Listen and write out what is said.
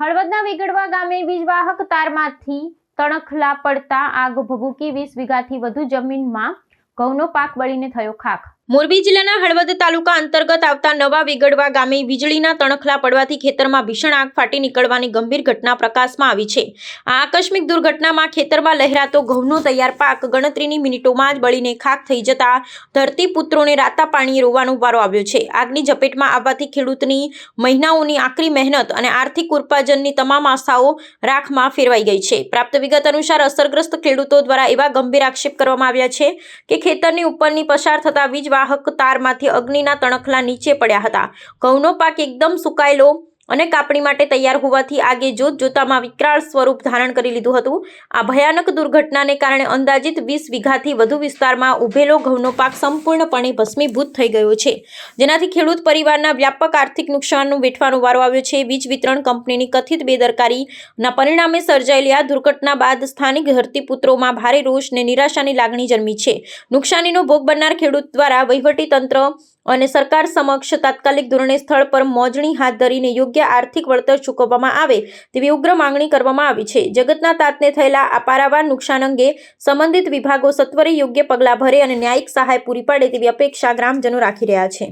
હળવદના વિગડવા ગામે વીજવાહક તારમાંથી તણખલા પડતા આગ ભભૂકી 20 વીઘાથી વધુ જમીનમાં ઘઉંનો પાક બળીને થયો ખાખ। મોરબી જિલ્લાના હળવદ તાલુકા અંતર્ગત આવતા નવા વિગડવા ગામે વીજળીના તણખલા પડવાથી ખેતરમાં ભીષણ આગ ફાટી નીકળવાની ગંભીર ઘટના પ્રકાશમાં આવી છે। આ આકસ્મિક દુર્ઘટનામાં ખેતરમાં લહેરાતો ઘઉંનો તૈયાર પાક ગણતરીની મિનિટોમાં જ બળીને ખાખ થઈ જતા ધરતીપુત્રોને રાતા પાણીએ રોવાનો વારો આવ્યો છે। આગની ઝપેટમાં આવવાથી ખેડૂતની મહિનાઓની આકરી મહેનત અને આર્થિક ઉપાર્જનની તમામ આશાઓ રાખમાં ફેરવાઈ ગઈ છે। પ્રાપ્ત વિગત અનુસાર અસરગ્રસ્ત ખેડૂતો દ્વારા એવા ગંભીર આક્ષેપ કરવામાં આવ્યા છે કે ખેતરની ઉપરની પસાર થતા વીજવાહક તારમાંથી અગ્નિના તણખલા નીચે પડ્યા હતા। ઘઉંનો પાક એકદમ સુકાયેલો અને કાપણી માટે તૈયાર હોવાથી આગે જોતજોતામાં વિકરાળ સ્વરૂપ ધારણ કરી લીધું હતું। આ ભયાનક દુર્ઘટનાને કારણે અંદાજિત 20 વીઘાથી વધુ વિસ્તારમાં ઉભેલો ઘઉંનો પાક સંપૂર્ણપણે ભસ્મીભૂત થઈ ગયો છે, જેનાથી ખેડૂત પરિવારના વ્યાપક આર્થિક નુકસાનનો વેઠવાનો વારો આવ્યો છે। વીજ વિતરણ કંપનીની કથિત બેદરકારીના પરિણામે સર્જાયેલી આ દુર્ઘટના બાદ સ્થાનિક ધરતીપુત્રોમાં ભારે રોષ અને નિરાશાની લાગણી જન્મી છે। નુકસાનીનો ભોગ બનનાર ખેડૂત દ્વારા વહીવટી તંત્ર અને સરકાર સમક્ષ તાત્કાલિક ધોરણે સ્થળ પર મોજણી હાથ ધરીને યોગ્ય આર્થિક વળતર ચૂકવવામાં આવે તેવી ઉગ્ર માંગણી કરવામાં આવી છે। જગતના તાતને થયેલા આ પારાવાર નુકસાન અંગે સંબંધિત વિભાગો સત્વરે યોગ્ય પગલાં ભરે અને ન્યાયિક સહાય પૂરી પાડે તેવી અપેક્ષા ગ્રામજનો રાખી રહ્યા છે।